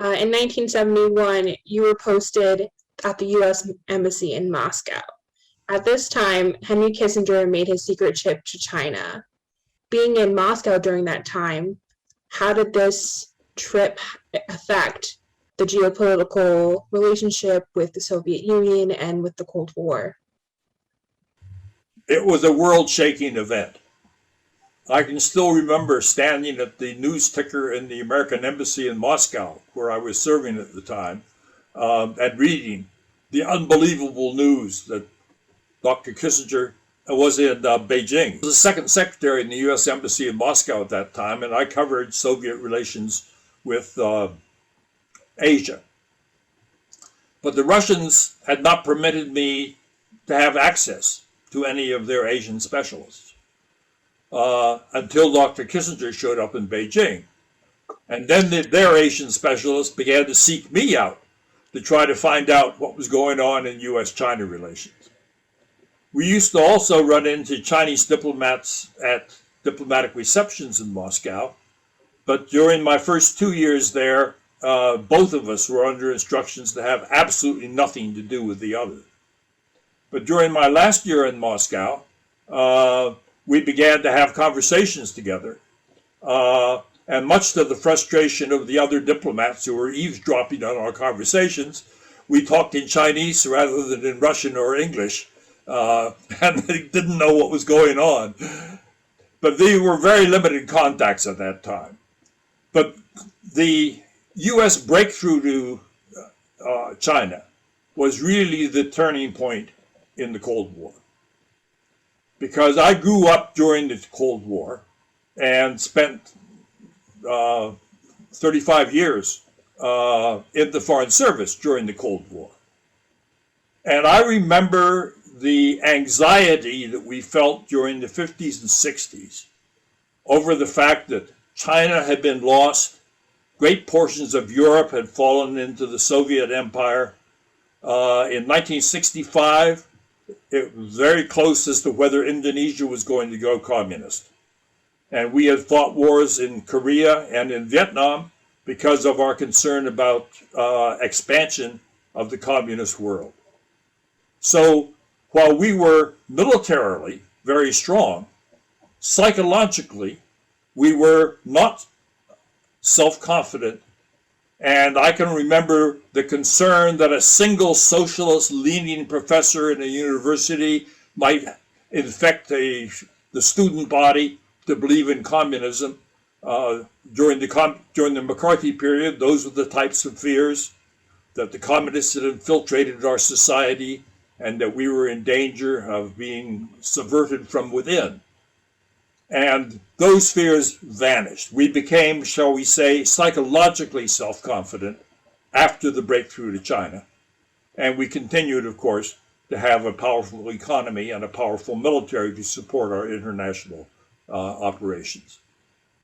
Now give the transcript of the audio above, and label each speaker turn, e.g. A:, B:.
A: In 1971, you were posted at the U.S. Embassy in Moscow. At this time, Henry Kissinger made his secret trip to China. Being in Moscow during that time, how did this trip affect the geopolitical relationship with the Soviet Union and with the Cold War?
B: It was a world-shaking event. I can still remember standing at the news ticker in the American Embassy in Moscow, where I was serving at the time, and reading the unbelievable news that Dr. Kissinger was in Beijing. I was the second secretary in the U.S. Embassy in Moscow at that time, and I covered Soviet relations with Asia. But the Russians had not permitted me to have access to any of their Asian specialists until Dr. Kissinger showed up in Beijing. And then their Asian specialists began to seek me out to try to find out what was going on in U.S.-China relations. We used to also run into Chinese diplomats at diplomatic receptions in Moscow, but during my first 2 years there, both of us were under instructions to have absolutely nothing to do with the other. But during my last year in Moscow, we began to have conversations together, and much to the frustration of the other diplomats who were eavesdropping on our conversations, we talked in Chinese rather than in Russian or English, and they didn't know what was going on. But they were very limited contacts at that time. But the U.S. breakthrough to China was really the turning point in the Cold War. Because I grew up during the Cold War and spent 35 years in the Foreign Service during the Cold War. And I remember the anxiety that we felt during the 50s and 60s over the fact that China had been lost, great portions of Europe had fallen into the Soviet Empire. In 1965, it was very close as to whether Indonesia was going to go communist. And we had fought wars in Korea and in Vietnam because of our concern about expansion of the communist world. So while we were militarily very strong, psychologically, we were not self-confident. And I can remember the concern that a single socialist-leaning professor in a university might infect the student body to believe in communism. During the McCarthy period, those were the types of fears, that the communists had infiltrated our society and that we were in danger of being subverted from within. And those fears vanished. We became, shall we say, psychologically self-confident after the breakthrough to China. And we continued, of course, to have a powerful economy and a powerful military to support our international operations.